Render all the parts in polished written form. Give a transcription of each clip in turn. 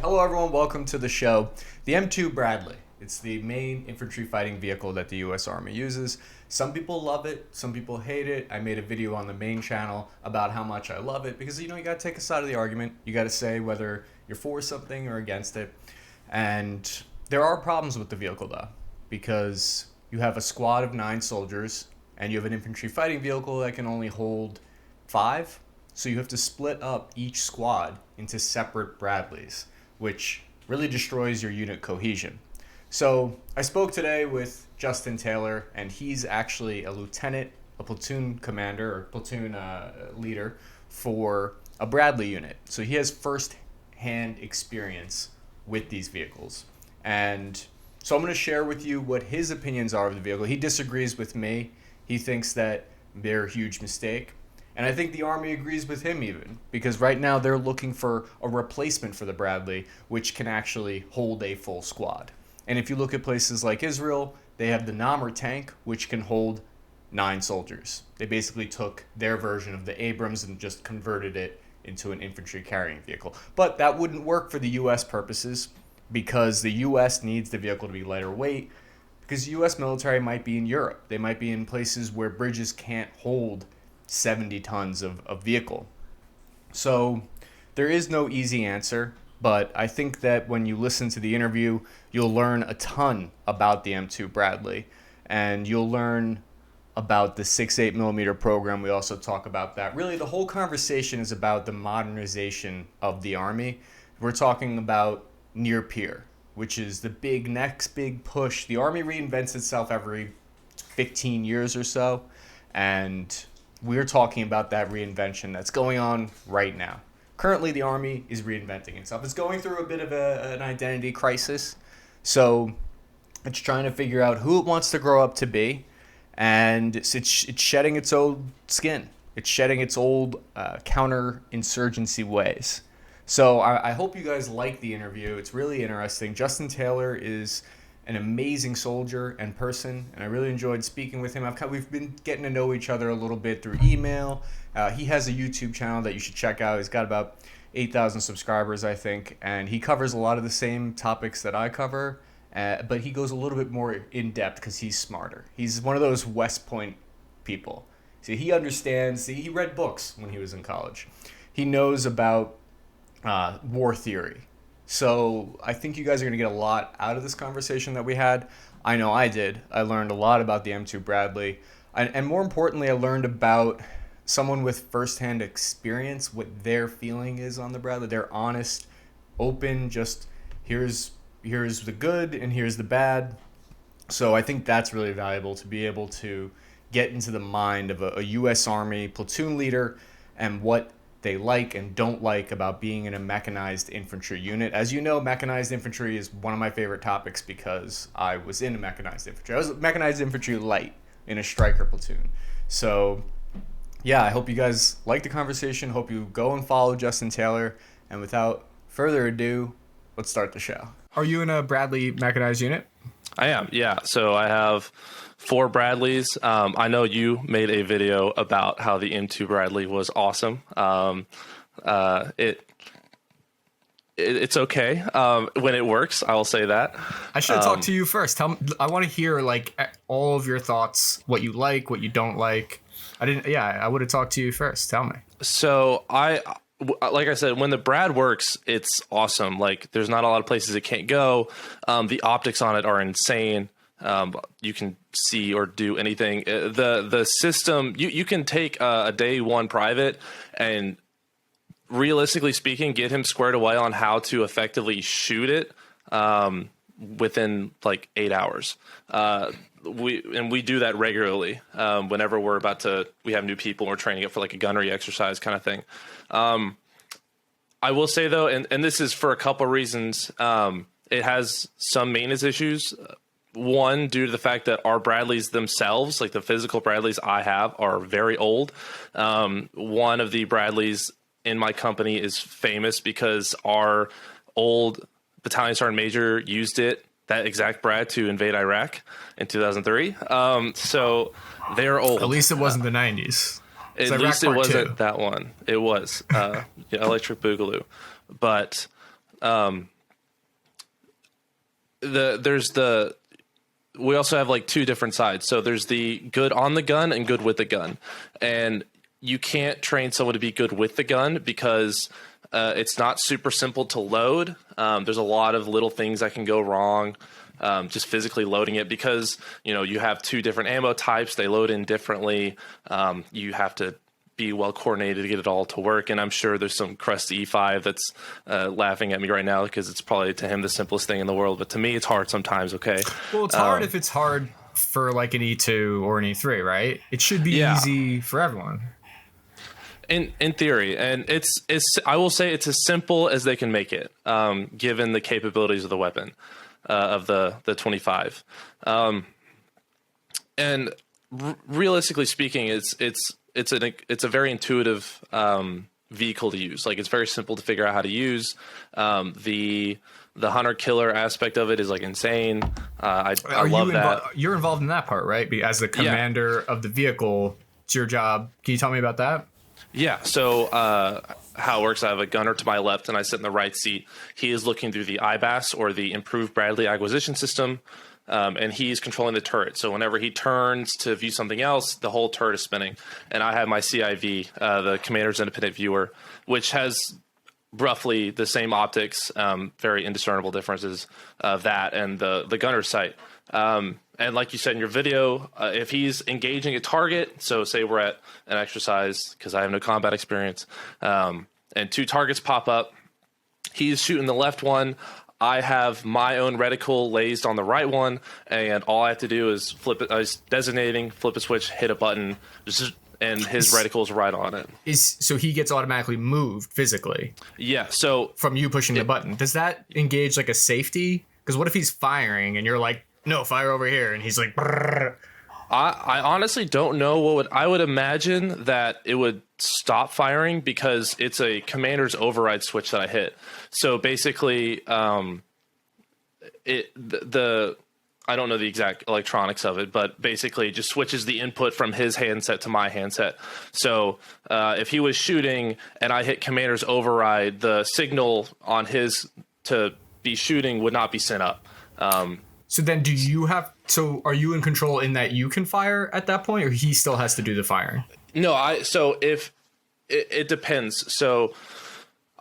Hello everyone, welcome to the show. The M2 Bradley. It's the main infantry fighting vehicle that the U.S. Army uses. Some people love it, some people hate it. I made a video on the main channel about how much I love it because, you gotta take a side of the argument. You gotta say whether you're for something or against it. And there are problems with the vehicle though, because you have a squad of 9 soldiers and you have an infantry fighting vehicle that can only hold 5. So you have to split up each squad into separate Bradleys, which really destroys your unit cohesion. So I spoke today with Justin Taylor, and he's actually a lieutenant, a platoon commander, or platoon leader for a Bradley unit. So he has first-hand experience with these vehicles. And so I'm going to share with you what his opinions are of the vehicle. He disagrees with me. He thinks that they're a huge mistake. And I think the Army agrees with him even, because right now they're looking for a replacement for the Bradley, which can actually hold a full squad. And if you look at places like Israel, they have the Namr tank, which can hold 9 soldiers. They basically took their version of the Abrams and just converted it into an infantry carrying vehicle. But that wouldn't work for the U.S. purposes, because the U.S. needs the vehicle to be lighter weight, because the U.S. military might be in Europe. They might be in places where bridges can't hold 70 tons of vehicle. So there is no easy answer, but I think that when you listen to the interview, you'll learn a ton about the M2 Bradley, and you'll learn about the 6.8mm program. We also talk about that. Really, the whole conversation is about the modernization of the Army. We're talking about near peer, which is the next big push. The Army reinvents itself every 15 years or so, and we're talking about that reinvention that's going on right now. Currently, the Army is reinventing itself. It's going through a bit of an identity crisis. So it's trying to figure out who it wants to grow up to be. And it's shedding its old skin. It's shedding its old counterinsurgency ways. So I hope you guys like the interview. It's really interesting. Justin Taylor is an amazing soldier and person, and I really enjoyed speaking with him. We've been getting to know each other a little bit through email. He has a YouTube channel that you should check out. He's got about 8,000 subscribers, I think, and he covers a lot of the same topics that I cover, but he goes a little bit more in-depth because he's smarter. He's one of those West Point people. See, he understands. He read books when he was in college. He knows about war theory. So I think you guys are going to get a lot out of this conversation that we had. I know I did. I learned a lot about the M2 Bradley. And more importantly, I learned about someone with firsthand experience, what their feeling is on the Bradley. They're honest, open, just here's the good and here's the bad. So I think that's really valuable, to be able to get into the mind of a U.S. Army platoon leader and what they like and don't like about being in a mechanized infantry unit. As you know, mechanized infantry is one of my favorite topics because I was in a mechanized infantry. I was mechanized infantry light in a striker platoon. So yeah, I hope you guys like the conversation. Hope you go and follow Justin Taylor. And without further ado, let's start the show. Are you in a Bradley mechanized unit? I am, yeah. So I have 4 Bradleys. I know you made a video about how the M2 Bradley was awesome. It's okay when it works. I will say that. I should have talked to you first. I want to hear all of your thoughts, what you like, what you don't like. I would have talked to you first. Tell me. So like I said, when the Brad works, it's awesome. Like, there's not a lot of places it can't go. The optics on it are insane. You can see or do anything. The system, you can take a day 1 private and, realistically speaking, get him squared away on how to effectively shoot it within like 8 hours. We do that regularly whenever we have new people and we're training it for like a gunnery exercise kind of thing. I will say though, and this is for a couple of reasons, it has some maintenance issues. One, due to the fact that our Bradleys themselves, like the physical Bradleys I have, are very old. One of the Bradleys in my company is famous because our old battalion sergeant major used that exact Brad to invade Iraq in 2003. So they're old. At least it wasn't the 90s. At least it wasn't that one. It was Electric Boogaloo. But we also have like two different sides. So there's the good on the gun and good with the gun. And you can't train someone to be good with the gun because it's not super simple to load. There's a lot of little things that can go wrong. Just physically loading it because, you have two different ammo types. They load in differently. You have to be well coordinated to get it all to work. And I'm sure there's some crusty E5 that's laughing at me right now because it's probably to him the simplest thing in the world. But to me, it's hard sometimes. Okay. Well, it's hard if it's hard for like an E2 or an E3, right? It should be easy for everyone. In theory, and it's I will say it's as simple as they can make it, given the capabilities of the weapon, of the 25. And realistically speaking, it's a very intuitive vehicle to use. Like, it's very simple to figure out how to use. The hunter killer aspect of it is like insane. I love that. You're involved in that part, right? As the commander of the vehicle, it's your job. Can you tell me about that? Yeah. So how it works, I have a gunner to my left and I sit in the right seat. He is looking through the IBAS, or the Improved Bradley Acquisition System. And he's controlling the turret. So whenever he turns to view something else, the whole turret is spinning. And I have my CIV, the Commander's Independent Viewer, which has roughly the same optics, very indiscernible differences of that and the gunner's sight. And like you said in your video, if he's engaging a target, so say we're at an exercise, because I have no combat experience, and two targets pop up, he's shooting the left one, I have my own reticle lased on the right one, and all I have to do is flip it. I was designating, flip a switch, hit a button, and his reticle's right on it. So he gets automatically moved physically? Yeah. So from you pushing the button, does that engage like a safety? Because what if he's firing and you're like, no, fire over here, and he's like, brrr. I honestly don't know I would imagine that it would stop firing because it's a commander's override switch that I hit. So basically, I don't know the exact electronics of it, but basically it just switches the input from his handset to my handset. So if he was shooting and I hit commander's override, the signal on his to be shooting would not be sent up. So then are you in control in that you can fire at that point, or he still has to do the firing? No, so if it depends. So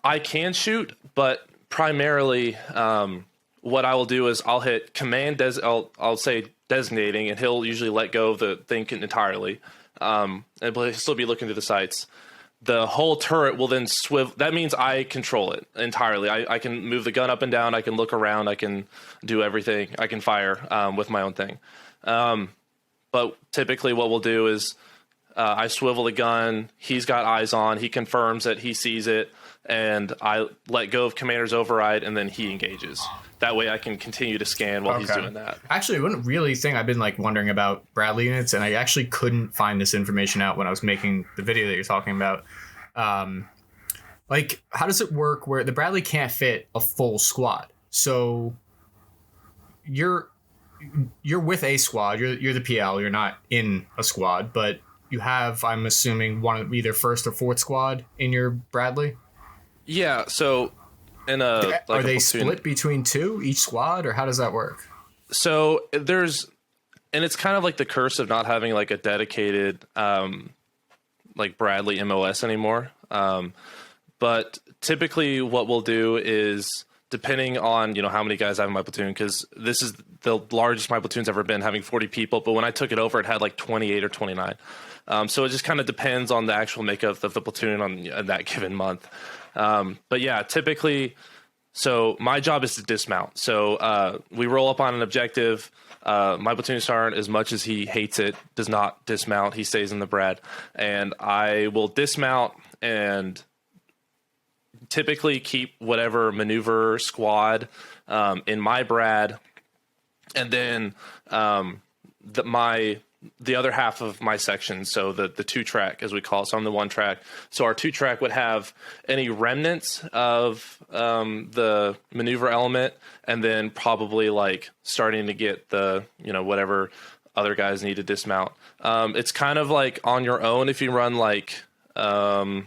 I can shoot, but primarily what I will do is I'll hit command, I'll say designating, and he'll usually let go of the thing entirely. And he'll still be looking through the sights. The whole turret will then swivel. That means I control it entirely. I can move the gun up and down. I can look around. I can do everything. I can fire with my own thing. But typically what we'll do is I swivel the gun. He's got eyes on. He confirms that he sees it. And I let go of commander's override, and then he engages. That way I can continue to scan while he's doing that. Actually, one really thing I've been wondering about Bradley units, and I actually couldn't find this information out when I was making the video that you're talking about. How does it work where the Bradley can't fit a full squad? So you're with a squad. You're the PL. You're not in a squad, but you have, I'm assuming, one of either first or fourth squad in your Bradley. Yeah. So are they split between two each squad, or how does that work? So and it's kind of like the curse of not having like a dedicated Bradley MOS anymore. But typically what we'll do is, depending on how many guys I have in my platoon, because this is the largest my platoon's ever been, having 40 people. But when I took it over, it had like 28 or 29. So it just kind of depends on the actual makeup of the platoon on that given month. But yeah, typically, so my job is to dismount. So we roll up on an objective. My platoon sergeant, as much as he hates it, does not dismount. He stays in the Brad, and I will dismount and typically keep whatever maneuver squad in my Brad, and then the other half of my section, so the 2-track, as we call it, so I'm the 1-track. So our 2-track would have any remnants of the maneuver element, and then probably starting to get the, whatever other guys need to dismount. It's kind of like on your own if you run like a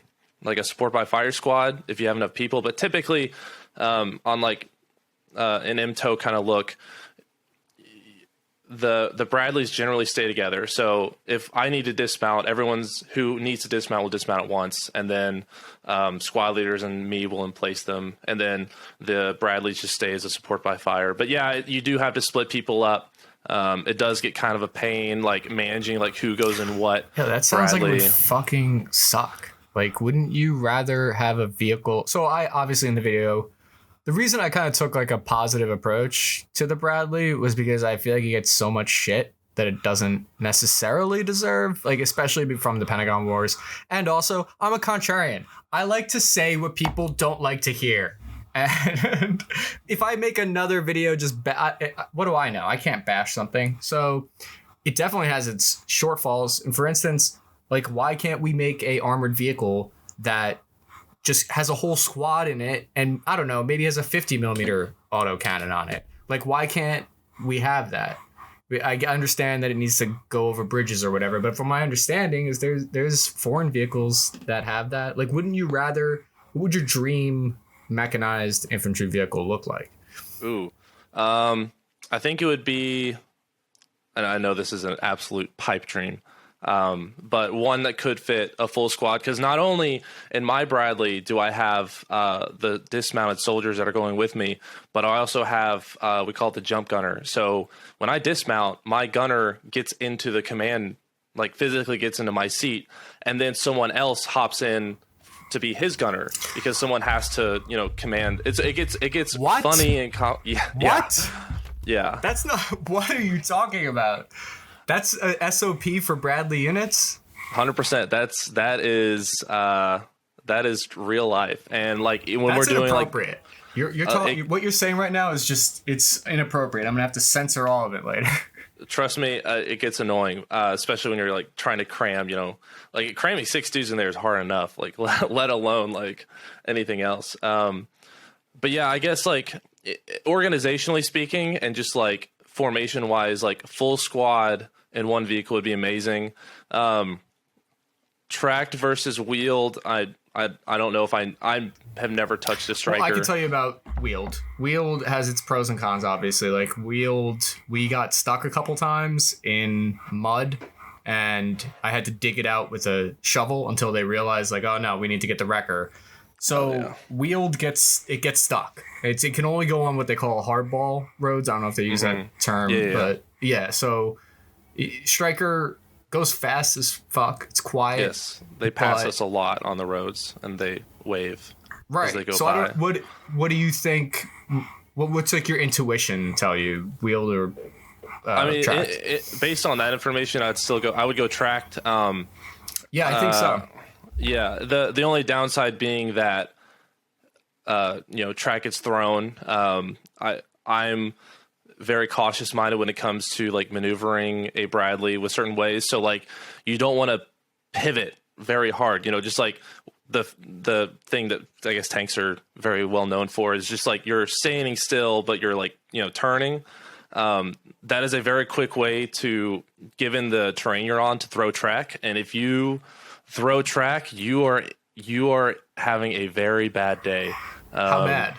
support by fire squad, if you have enough people. But typically on like an MTOW kind of look, the Bradleys generally stay together. So if I need to dismount, who needs to dismount will dismount at once, and then squad leaders and me will emplace them, and then the Bradleys just stay as a support by fire. But yeah, you do have to split people up. It does get kind of a pain, like managing like who goes in what. Yeah, that sounds like it would fucking suck. Like, wouldn't you rather have a vehicle? So I obviously in the video, the reason I kind of took like a positive approach to the Bradley was because I feel like he gets so much shit that it doesn't necessarily deserve, like especially from the Pentagon Wars. And also, I'm a contrarian. I like to say what people don't like to hear. And if I make another video, what do I know? I can't bash something. So it definitely has its shortfalls. And for instance, like, why can't we make a armored vehicle that just has a whole squad in it, and I don't know, maybe has a 50 millimeter autocannon on it? Like, why can't we have that? I understand that it needs to go over bridges or whatever, but from my understanding is there's foreign vehicles that have that. Like, what would your dream mechanized infantry vehicle look like? Ooh, I think it would be, and I know this is an absolute pipe dream, but one that could fit a full squad, because not only in my Bradley do I have the dismounted soldiers that are going with me, but I also have, we call it the jump gunner. So when I dismount, my gunner gets into the command, like physically gets into my seat, and then someone else hops in to be his gunner, because someone has to, command. It gets what? Funny and what? Yeah. That's not. What are you talking about? That's a SOP for Bradley units. 100%. That is real life, and like when that's we're doing inappropriate. Like you're talking. What you're saying right now is it's inappropriate. I'm gonna have to censor all of it later. Trust me, it gets annoying, especially when you're like trying to cram. Like cramming 6 dudes in there is hard enough. Like let alone like anything else. But yeah, I guess like organizationally speaking, and just like formation wise, like full squad in one vehicle would be amazing. Tracked versus wheeled, I don't know if I have never touched a Striker. Well, I can tell you about wheeled. Wheeled has its pros and cons, obviously. Like wheeled, we got stuck a couple times in mud, and I had to dig it out with a shovel until they realized, like, oh no, we need to get the wrecker. So wheeled gets stuck. It can only go on what they call hardball roads. I don't know if they use that term, but yeah. So Striker goes fast as fuck. It's quiet. Yes, they pass us a lot on the roads, and they wave as they go so by. What do you think? What's like your intuition tell you, wheeled or? I mean, based on that information, I would go tracked. Yeah, I think so. Yeah, the only downside being that track gets thrown. I'm very cautious minded when it comes to like maneuvering a Bradley with certain ways. So like you don't want to pivot very hard, just like the thing that I guess tanks are very well known for is just like you're standing still, but you're like, turning. That is a very quick way to, given the terrain you're on, to throw track. And if you throw track, you are having a very bad day. How bad?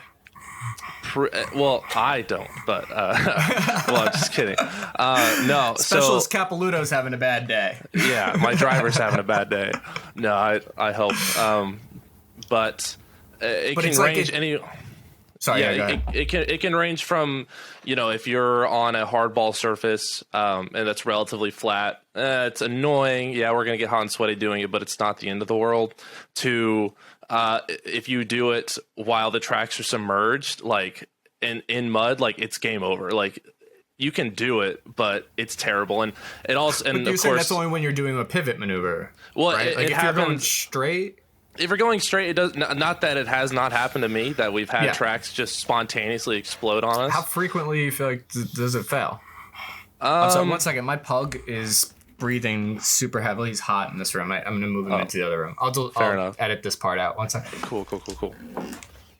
Well, I don't, but I'm just kidding. No, Specialist Capiluto's having a bad day. Yeah, my driver's having a bad day. No, I hope. But it can range any. Sorry, it can range from, if you're on a hardball surface and that's relatively flat, it's annoying. Yeah, we're gonna get hot and sweaty doing it, but it's not the end of the world. To if you do it while the tracks are submerged, like in mud, like it's game over. Like you can do it, but it's terrible. And it also, and but you're of saying course, that's only when you're doing a pivot maneuver. Well, right? Like it if happens, you're going straight. If you're going straight, it does not that it has not happened to me that we've had tracks just spontaneously explode on us. How frequently do you feel like does it fail? I'm sorry, 1 second. My pug is breathing super heavily. He's hot in this room. I'm gonna move him into the other room. I'll edit this part out. 1 second. Cool.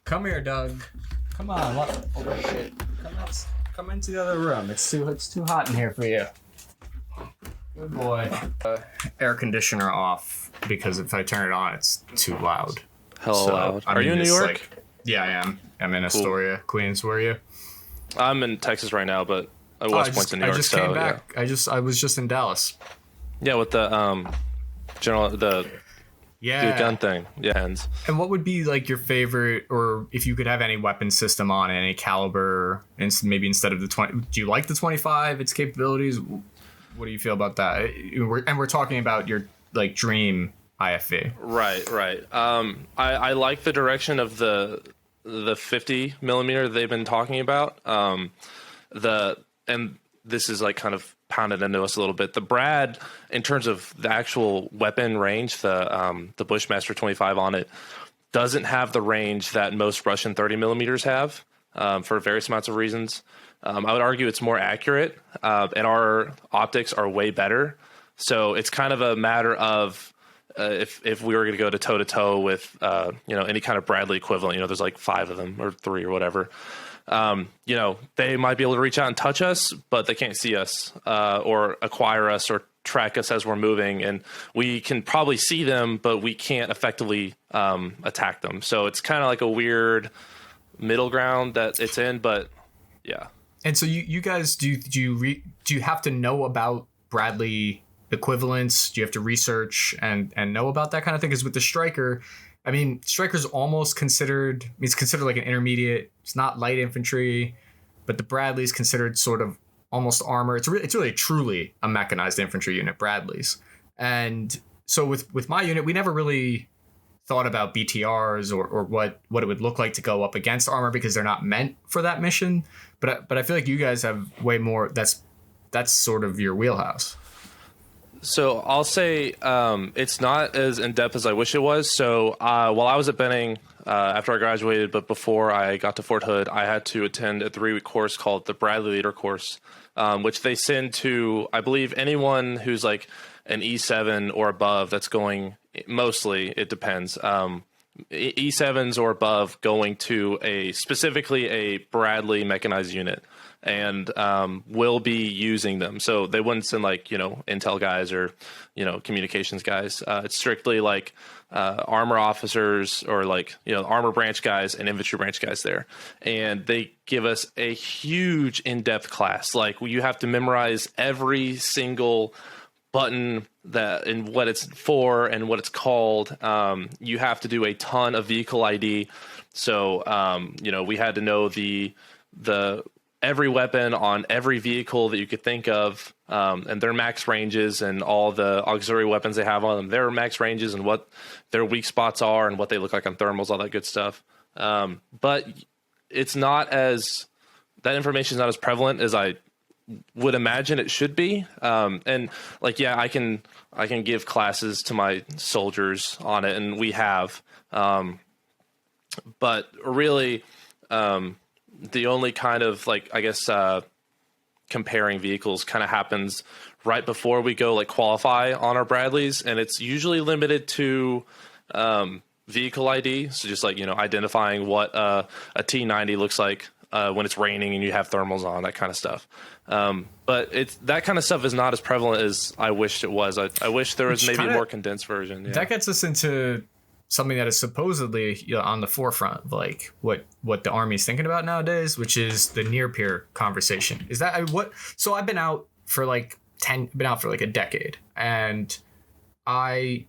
Come here, Doug. Come on. What? Oh shit. Come into the other room. It's too hot in here for you. Good boy. Air conditioner off because if I turn it on, it's too loud. Hell loud. Are you in New York? Yeah, I am. I'm in Astoria, Queens. Where are you? I'm in Texas right now, but West Point's in New York. I just came back. Yeah. I was just in Dallas. Yeah, with the the gun thing. Yeah. And what would be like your favorite, or if you could have any weapon system on any caliber, and maybe instead of the 20, do you like the 25, its capabilities? What do you feel about that? We're talking about your like dream IFV. Right. I like the direction of the 50 millimeter they've been talking about. And this is like kind of pounded into us a little bit. The Brad, in terms of the actual weapon range, the Bushmaster 25 on it doesn't have the range that most Russian 30 millimeters have, for various amounts of reasons. I would argue it's more accurate, and our optics are way better. So it's kind of a matter of if we were going to go toe to toe with any kind of Bradley equivalent, there's like 5 of them or 3 or whatever. They might be able to reach out and touch us, but they can't see us or acquire us or track us as we're moving. And we can probably see them, but we can't effectively attack them. So it's kind of like a weird middle ground that it's in. But yeah. And so you guys, do you have to know about Bradley equivalents? Do you have to research and know about that kind of thing? Because with the Striker, I mean, Striker's almost considered, it's considered like an intermediate. It's not light infantry, but the Bradley's considered sort of almost armor. It's really truly a mechanized infantry unit, Bradley's. And so with my unit, we never really thought about BTRs or what it would look like to go up against armor, because they're not meant for that mission. But I feel like you guys have way more. That's sort of your wheelhouse. So I'll say it's not as in-depth as I wish it was. So while I was at Benning after I graduated, but before I got to Fort Hood, I had to attend a 3-week course called the Bradley Leader course, which they send to, I believe, anyone who's like an E7 or above that's going, mostly, it depends, E7s or above going to specifically a Bradley mechanized unit. And will be using them. So they wouldn't send like, intel guys or, communications guys. It's strictly like armor officers or like, armor branch guys and infantry branch guys there. And they give us a huge in-depth class. Like you have to memorize every single button and what it's for and what it's called. You have to do a ton of vehicle ID. So, we had to know the every weapon on every vehicle that you could think of, and their max ranges and all the auxiliary weapons they have on them, their max ranges and what their weak spots are and what they look like on thermals, all that good stuff. But it's not that information is not as prevalent as I would imagine it should be. And like, yeah, I can give classes to my soldiers on it, and we have, but really, the only kind of like, I guess, comparing vehicles kind of happens right before we go like qualify on our Bradleys. And it's usually limited to vehicle ID. So just like, identifying what a T90 looks like when it's raining and you have thermals on, that kind of stuff. But that kind of stuff is not as prevalent as I wished it was. I wish there was maybe a more condensed version. Yeah. That gets us into something that is supposedly on the forefront of like what the Army's thinking about nowadays, which is the near peer conversation. Is that what? So I've been out for like a decade, and I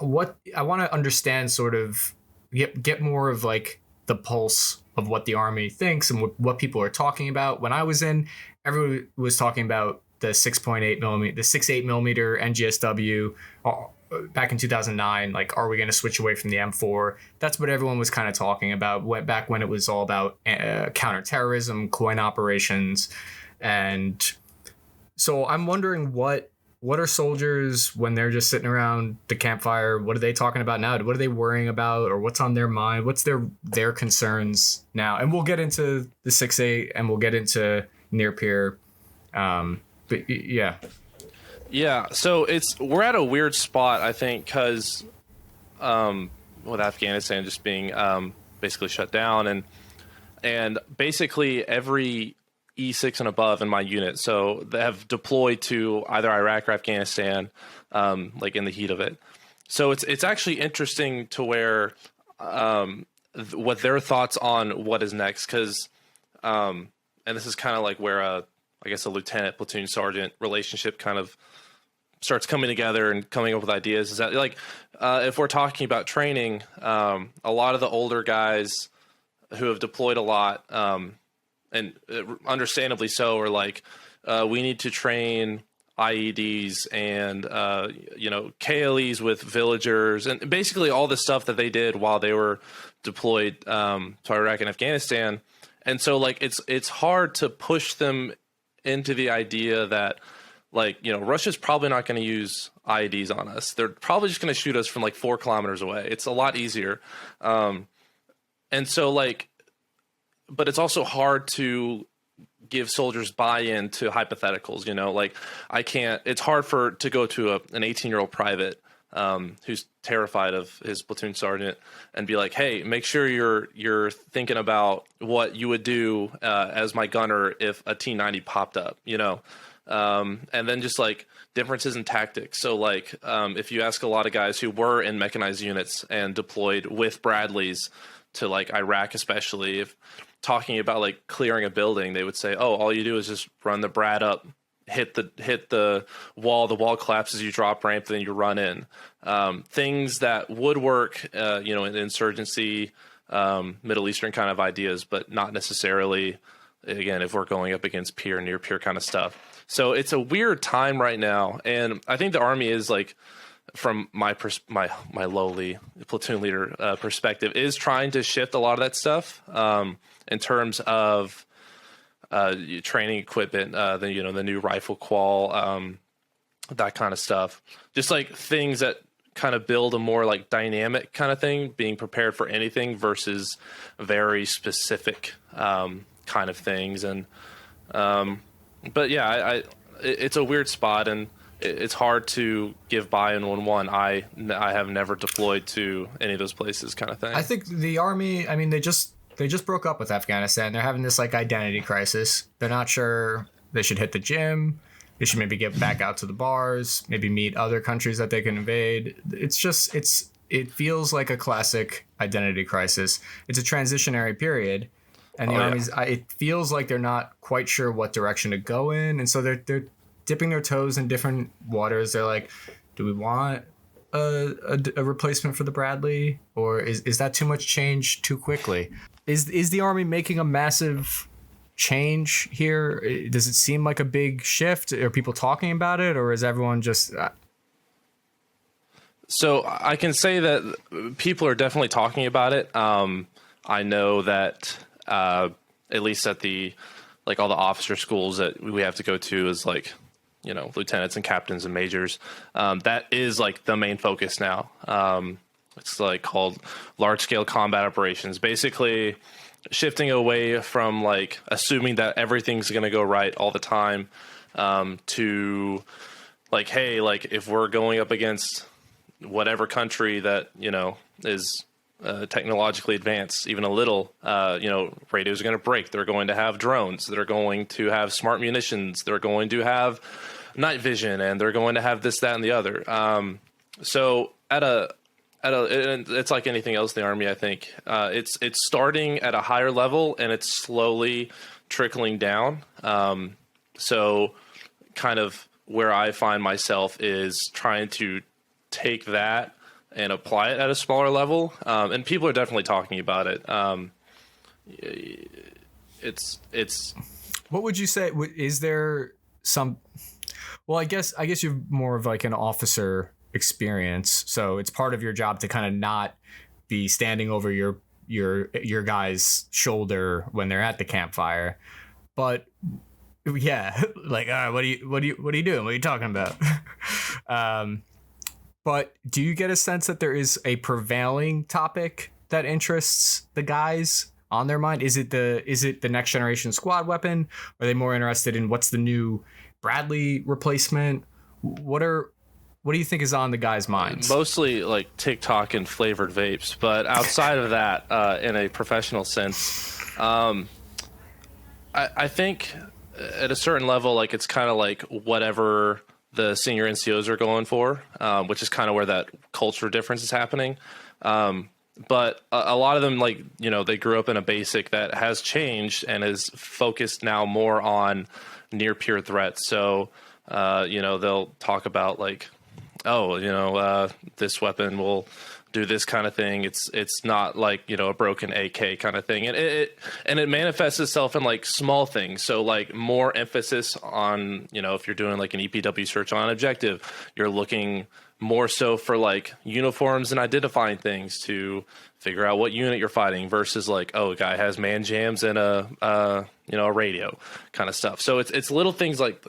want to understand, sort of get more of like the pulse of what the Army thinks and what people are talking about. When I was in, everyone was talking about the 6.8 millimeter, the 6.8 millimeter NGSW. Back in 2009, like, are we going to switch away from the M4? That's what everyone was kind of talking about back when it was all about counterterrorism, coin operations. And so I'm wondering what are soldiers, when they're just sitting around the campfire, what are they talking about now? What are they worrying about, or what's on their mind? What's their concerns now? And we'll get into the 6.8 and we'll get into near peer. But yeah. Yeah, so we're at a weird spot, I think, because with Afghanistan just being basically shut down, and basically every E6 and above in my unit, so they have deployed to either Iraq or Afghanistan, like in the heat of it. So it's actually interesting to where what their thoughts on what is next. Cause, and this is kind of like where, I guess a lieutenant platoon sergeant relationship kind of starts coming together and coming up with ideas. Is that like, if we're talking about training, a lot of the older guys who have deployed a lot, and understandably so, are like, we need to train IEDs and, KLEs with villagers and basically all the stuff that they did while they were deployed, to Iraq and Afghanistan. And so like, it's hard to push them into the idea that, like, Russia's probably not going to use IEDs on us. They're probably just going to shoot us from like 4 kilometers away. It's a lot easier. And so like, but it's also hard to give soldiers buy-in to hypotheticals, like it's hard to go to an 18-year-old private, who's terrified of his platoon sergeant and be like, hey, make sure you're thinking about what you would do, as my gunner if a T-90 popped up, and then just like differences in tactics. So like, if you ask a lot of guys who were in mechanized units and deployed with Bradleys to like Iraq, especially if talking about like clearing a building, they would say, oh, all you do is just run the Brad up, hit the wall collapses, you drop ramp, then you run in. Things that would work, in insurgency, Middle Eastern kind of ideas, but not necessarily, again, if we're going up against peer, near peer kind of stuff. So it's a weird time right now. And I think the Army is like, from my lowly platoon leader perspective, is trying to shift a lot of that stuff, in terms of training equipment, the new rifle qual, that kind of stuff. Just like things that kind of build a more like dynamic kind of thing, being prepared for anything versus very specific kind of things. And but yeah, it's a weird spot, and it's hard to give buy-in on one. I have never deployed to any of those places, kind of thing. I think the Army, I mean, they just broke up with Afghanistan. They're having this like identity crisis. They're not sure they should hit the gym. They should maybe get back out to the bars, maybe meet other countries that they can invade. It feels like a classic identity crisis. It's a transitionary period, and the Army's, it feels like they're not quite sure what direction to go in, and so they're dipping their toes in different waters. They're like, do we want a replacement for the Bradley, or is that too much change too quickly? Is the Army making a massive change here? Does it seem like a big shift? Are people talking about it, or is everyone just... So I can say that people are definitely talking about it. I know that at least at all the officer schools that we have to go to is like, lieutenants and captains and majors. That is like the main focus now. It's like called large scale combat operations, basically shifting away from like assuming that everything's going to go right all the time, to like, hey, like if we're going up against whatever country that, is technologically advanced, even a little, radios are going to break. They're going to have drones. They're going to have smart munitions. They're going to have night vision, and they're going to have this, that, and the other. So it's like anything else in the Army, I think. It's starting at a higher level, and it's slowly trickling down. So kind of where I find myself is trying to take that and apply it at a smaller level. And people are definitely talking about it. It's what would you say? Is there some, well, I guess you're more of like an officer experience. So it's part of your job to kind of not be standing over your guy's shoulder when they're at the campfire. But yeah, like, all right, what are you doing? What are you talking about? But do you get a sense that there is a prevailing topic that interests the guys on their mind? Is it the next generation squad weapon? Are they more interested in what's the new Bradley replacement? What do you think is on the guys' minds? Mostly like TikTok and flavored vapes, but outside of that, in a professional sense, I think at a certain level, like it's kind of like whatever the senior NCOs are going for, which is kind of where that culture difference is happening. but a lot of them, like, you know, they grew up in a basic that has changed and is focused now more on near peer threats. So, you know, they'll talk about like, oh, you know, this weapon will do this kind of thing. It's not like, you know, a broken AK kind of thing. And it manifests itself in like small things. So like more emphasis on, you know, if you're doing like an EPW search on an objective, you're looking more so for like uniforms and identifying things to figure out what unit you're fighting versus like, oh, a guy has man jams and a you know, a radio kind of stuff. So it's little things like,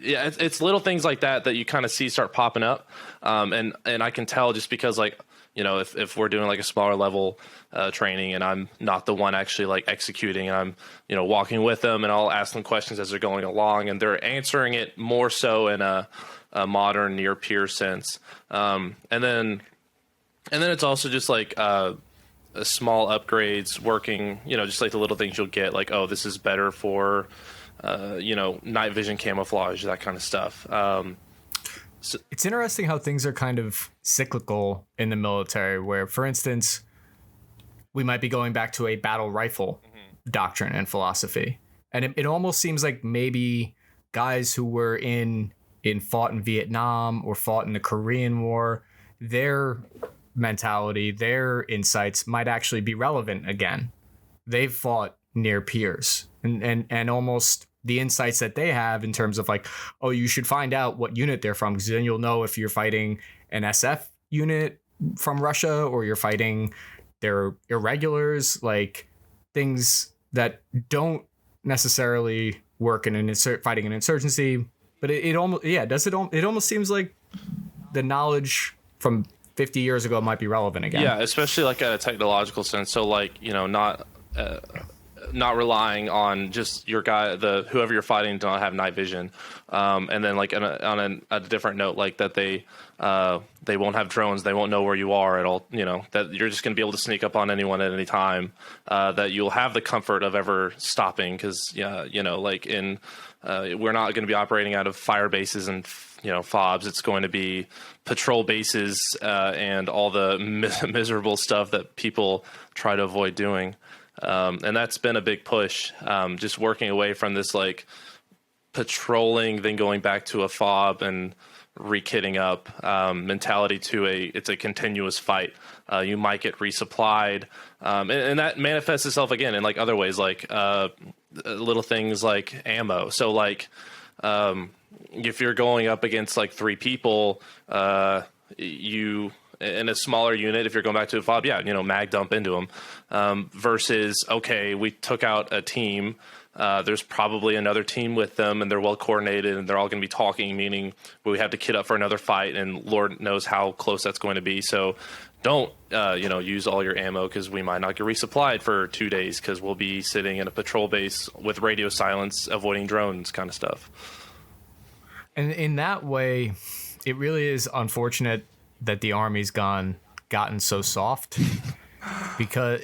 yeah, it's little things like that you kind of see start popping up. And I can tell just because like, you know, if we're doing like a smaller level training and I'm not the one actually like executing, and I'm, you know, walking with them and I'll ask them questions as they're going along and they're answering it more so in a modern near peer sense. And then it's also just like small upgrades working, you know, just like the little things you'll get, like, oh, this is better for, you know, night vision camouflage, that kind of stuff. So it's interesting how things are kind of cyclical in the military, where, for instance, we might be going back to a battle rifle doctrine and philosophy. And it almost seems like maybe guys who were fought in Vietnam or fought in the Korean War, their mentality, their insights might actually be relevant again. They've fought near peers, and almost the insights that they have in terms of like, oh, you should find out what unit they're from, because then you'll know if you're fighting an SF unit from Russia or you're fighting their irregulars, like things that don't necessarily work in fighting an insurgency. But it almost seems like the knowledge from 50 years ago might be relevant again. Yeah, especially like at a technological sense. So like, you know, not relying on just your guy, whoever you're fighting, do not have night vision, and then like on a different note, like that they won't have drones, they won't know where you are at all. You know, that you're just going to be able to sneak up on anyone at any time. That you'll have the comfort of ever stopping, because you know, like we're not going to be operating out of fire bases and, you know, FOBs. It's going to be patrol bases and all the miserable stuff that people try to avoid doing. And that's been a big push, just working away from this like patrolling, then going back to a FOB and re-kitting up mentality to it's a continuous fight. You might get resupplied, and that manifests itself again in like other ways, like little things like ammo. So like if you're going up against like 3 people, you in a smaller unit, if you're going back to a FOB, yeah, you know, mag dump into them, versus, okay, we took out a team. There's probably another team with them and they're well coordinated and they're all going to be talking, meaning we have to kit up for another fight, and Lord knows how close that's going to be. So don't, you know, use all your ammo, because we might not get resupplied for 2 days because we'll be sitting in a patrol base with radio silence, avoiding drones kind of stuff. And in that way, it really is unfortunate that the Army's gotten so soft, because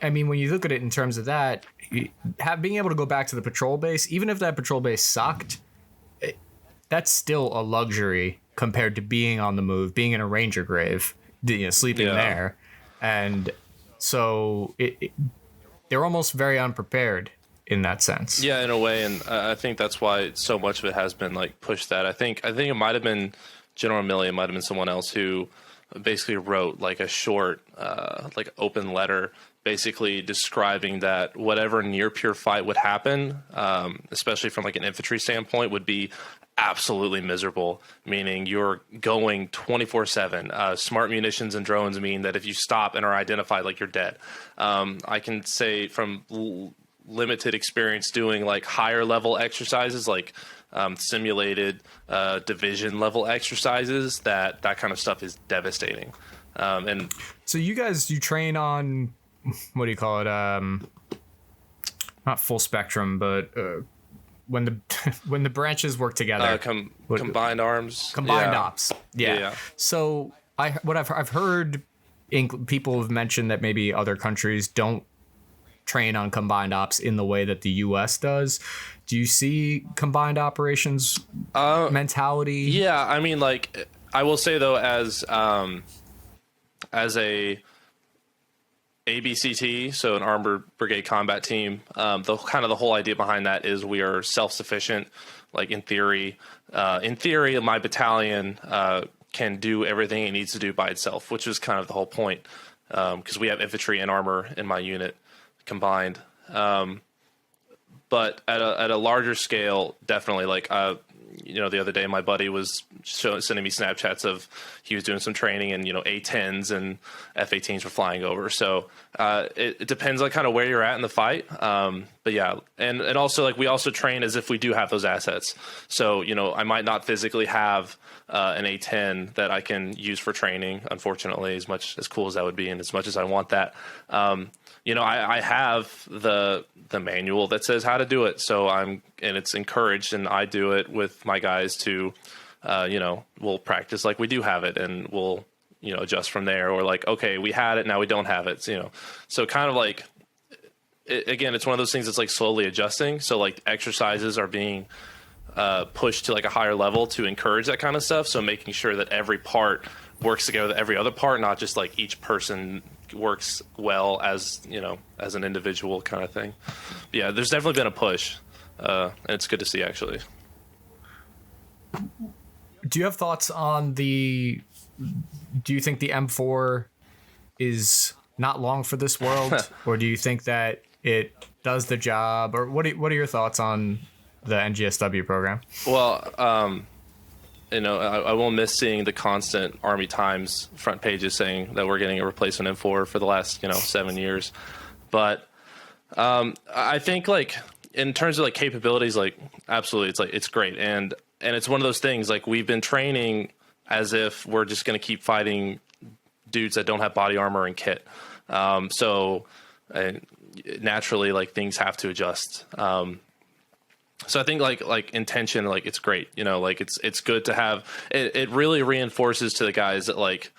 I mean, when you look at it in terms of that, being able to go back to the patrol base, even if that patrol base sucked, that's still a luxury compared to being on the move, being in a ranger grave, you know, sleeping there. And so they're almost very unprepared in that sense. Yeah, in a way. And I think that's why so much of it has been like pushed that. I think it might have been General Milley, it might have been someone else who basically wrote like a short, like open letter, basically describing that whatever near peer fight would happen, especially from like an infantry standpoint, would be absolutely miserable, meaning you're going 24/7. Smart munitions and drones mean that if you stop and are identified, like, you're dead. I can say from limited experience doing like higher level exercises, like simulated division level exercises, that kind of stuff is devastating. And so you train on, what do you call it, not full spectrum, but when the branches work together, combined arms, combined ops. Yeah. So I've heard people have mentioned that maybe other countries don't train on combined ops in the way that the U.S. does. Do you see combined operations mentality? Yeah, I mean, like, I will say though, as a ABCT, so an Armored Brigade Combat Team. The whole idea behind that is we are self-sufficient. Like in theory, my battalion can do everything it needs to do by itself, which is kind of the whole point, because we have infantry and armor in my unit combined. But at a larger scale, definitely, like, the other day my buddy was sending me Snapchats of he was doing some training, and A-10s and F-18s were flying over. So it depends on kind of where you're at in the fight. But yeah, and also, like, we also train as if we do have those assets. So I might not physically have an A-10 that I can use for training, unfortunately, as cool as that would be, and as much as I want that. I have the manual that says how to do it. So and it's encouraged, and I do it with my guys to, we'll practice like we do have it, and we'll, adjust from there. Or like, okay, we had it, now we don't have it. So kind of like, again, it's one of those things that's like slowly adjusting. So like exercises are being pushed to like a higher level to encourage that kind of stuff. So making sure that every part works together with every other part, not just like each person works well as as an individual kind of thing. But yeah, there's definitely been a push, and it's good to see, actually. Do you have thoughts on do you think the M4 is not long for this world, or do you think that it does the job, or what are your thoughts on the NGSW program? Well, I won't miss seeing the constant Army Times front pages saying that we're getting a replacement M4 for the last 7 years. But I think, like, in terms of like capabilities, like, absolutely, it's great, and it's one of those things, like, we've been training as if we're just going to keep fighting dudes that don't have body armor and kit. So naturally, like, things have to adjust. So I think like intention, like, it's great, like it's good to have it really reinforces to the guys that, like,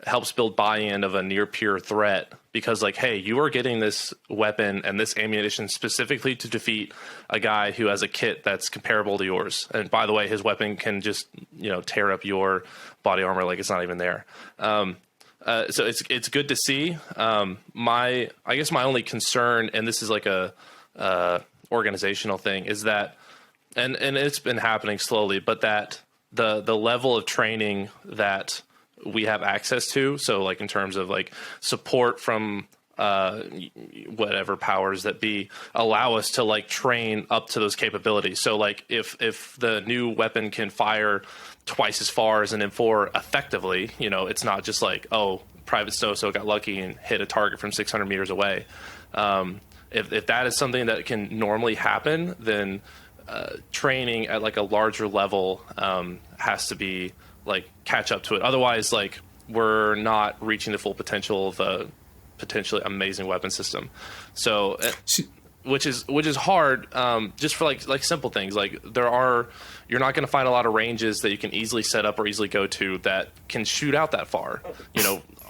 helps build buy-in of a near peer threat, because, like, hey, you are getting this weapon and this ammunition specifically to defeat a guy who has a kit that's comparable to yours. And by the way, his weapon can just, tear up your body armor like it's not even there. So it's good to see. I guess my only concern, and this is like a organizational thing, is that, and it's been happening slowly, but that the level of training that we have access to, so like in terms of like support from whatever powers that be, allow us to like train up to those capabilities. So like if the new weapon can fire twice as far as an M4 effectively, it's not just like, oh, Private So got lucky and hit a target from 600 meters away. If that is something that can normally happen, then training at like a larger level has to be like catch up to it. Otherwise, like, we're not reaching the full potential of a potentially amazing weapon system. So, which is hard, just for like simple things. Like, you're not going to find a lot of ranges that you can easily set up or easily go to that can shoot out that far.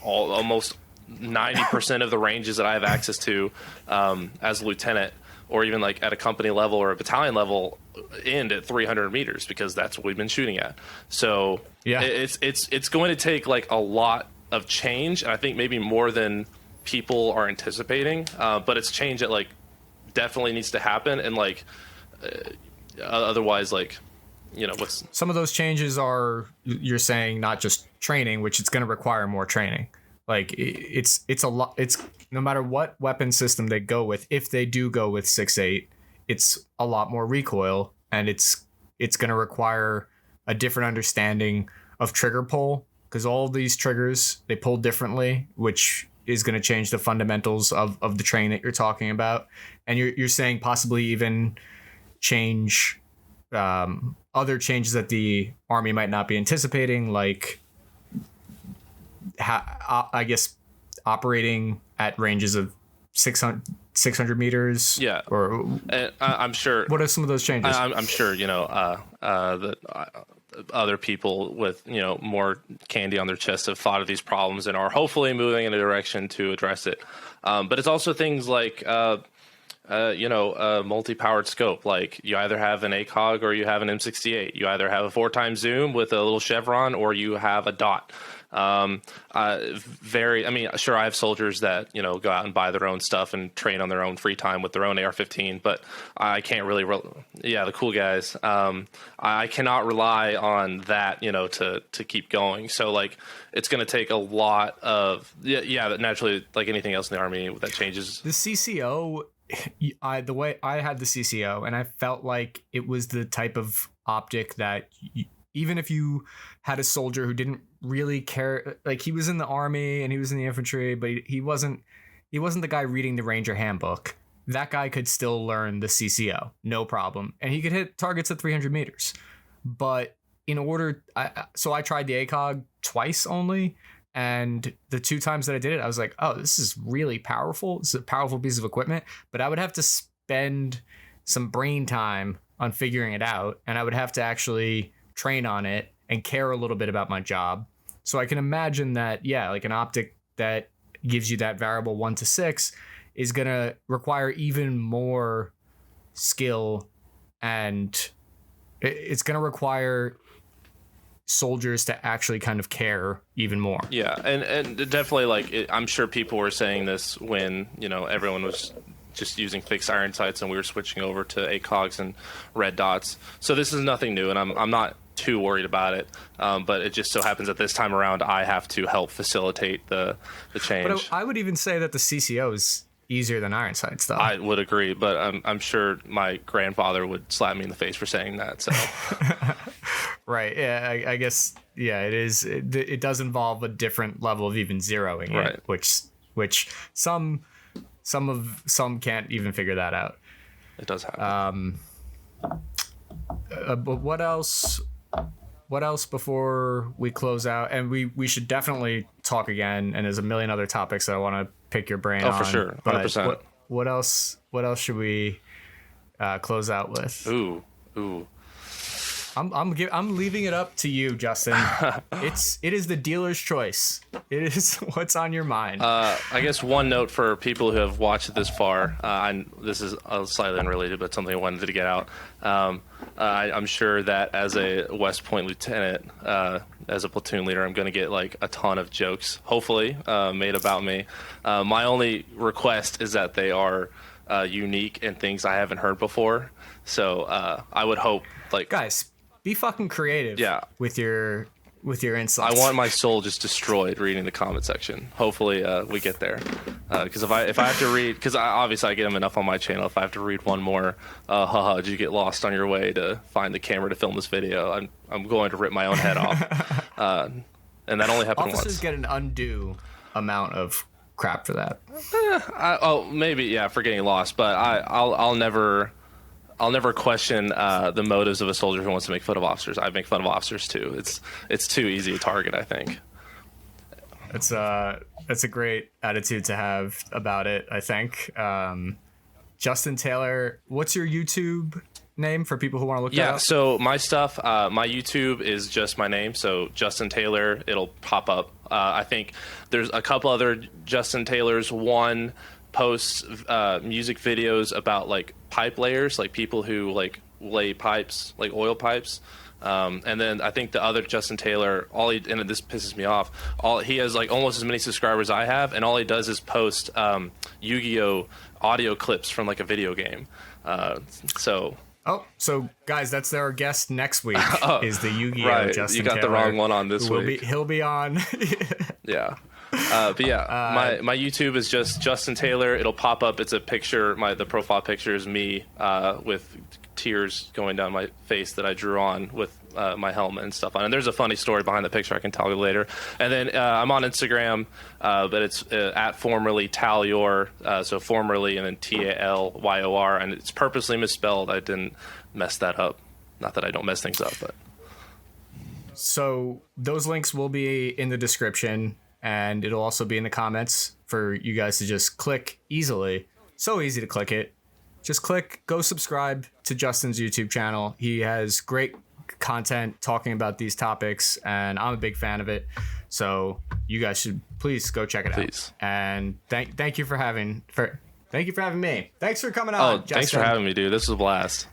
Almost 90% of the ranges that I have access to as a lieutenant, or even like at a company level or a battalion level, end at 300 meters, because that's what we've been shooting at. So yeah, it's going to take like a lot of change, and I think maybe more than people are anticipating. But it's change that like definitely needs to happen, and like otherwise, like, what's some of those changes are, you're saying, not just training, which it's going to require more training. Like, it's a lot. It's no matter what weapon system they go with, if they do go with 6.8, it's a lot more recoil, and it's going to require a different understanding of trigger pull, because all these triggers, they pull differently, which is going to change the fundamentals of the training that you're talking about. And you're saying possibly even change other changes that the Army might not be anticipating, like, I guess operating at ranges of 600 meters. Yeah. Or I'm sure. What are some of those changes? I'm sure, that other people with, more candy on their chest have thought of these problems and are hopefully moving in a direction to address it. But it's also things like a multi-powered scope. Like you either have an ACOG or you have an M68. You either have a 4x zoom with a little chevron or you have a dot. I mean, sure, I have soldiers that, go out and buy their own stuff and train on their own free time with their own AR-15, but I can't really, the cool guys. I cannot rely on that, to keep going. So like, it's going to take a lot of, naturally, like anything else in the Army that changes. The CCO, the way I had the CCO, and I felt like it was the type of optic that even if you had a soldier who didn't really care, like he was in the Army and he was in the infantry, but he wasn't the guy reading the Ranger handbook. That guy could still learn the CCO, no problem, and he could hit targets at 300 meters. But so I tried the ACOG twice only. And the 2 times that I did it, I was like, oh, this is really powerful. It's a powerful piece of equipment, but I would have to spend some brain time on figuring it out. And I would have to actually train on it and care a little bit about my job. So I can imagine that, like an optic that gives you that variable 1 to 6 is going to require even more skill, and it's going to require soldiers to actually kind of care even more. Yeah, and definitely, I'm sure people were saying this when, everyone was just using fixed iron sights and we were switching over to ACOGs and red dots. So this is nothing new, and I'm not too worried about it. But it just so happens that this time around I have to help facilitate the change. But I would even say that the CCO is easier than iron sights, though. I would agree, but I'm sure my grandfather would slap me in the face for saying that. So, right? Yeah, I guess. Yeah, it is. It does involve a different level of even zeroing it, which some can't even figure that out. It does happen. But what else? What else before we close out? And we should definitely talk again. And there's a million other topics that I want to pick your brain on. Oh, for sure, 100%. What else should we close out with? Ooh. I'm leaving it up to you, Justin. It is the dealer's choice. It is what's on your mind. I guess one note for people who have watched it this far, and this is slightly unrelated, but something I wanted to get out. I'm sure that as a West Point lieutenant, as a platoon leader, I'm going to get like a ton of jokes, hopefully, made about me. My only request is that they are unique and things I haven't heard before. So I would hope, guys, be fucking creative. Yeah. with your insights. I want my soul just destroyed reading the comment section. Hopefully we get there. Because if I have to read, because obviously I get them enough on my channel. If I have to read one more, did you get lost on your way to find the camera to film this video? I'm going to rip my own head off. And that only happened once. Officers get an undue amount of crap for that. Maybe, yeah, for getting lost. But I'll never question the motives of a soldier who wants to make fun of officers. I make fun of officers too. It's too easy a target, I think. That's a great attitude to have about it, I think. Justin Taylor, what's your YouTube name for people who want to look that up? Yeah, so my stuff, my YouTube is just my name, so Justin Taylor, it'll pop up. I think there's a couple other Justin Taylors. One posts music videos about like pipe layers, like people who like lay pipes, like oil pipes. And then I think the other Justin Taylor, and this pisses me off, he has like almost as many subscribers I have, and all he does is post Yu-Gi-Oh audio clips from like a video game. So guys, that's our guest next week is the Yu-Gi-Oh right. Justin Taylor. You got the wrong one on this week. He'll be on. Yeah. But yeah, my YouTube is just Justin Taylor. It'll pop up. It's a picture. The profile picture is me with tears going down my face that I drew on with my helmet and stuff on. And there's a funny story behind the picture I can tell you later. And then I'm on Instagram, but it's at formerly Talyor, so formerly and then Talyor, and it's purposely misspelled. I didn't mess that up. Not that I don't mess things up, but. So those links will be in the description. And it'll also be in the comments for you guys to just click easily. So easy to click it. Just click, go subscribe to Justin's YouTube channel. He has great content talking about these topics, and I'm a big fan of it. So you guys should please go check it out. And thank you for Thank you for having me. Thanks for coming Oh, on. thanks for Justin. having me, dude. This was a blast.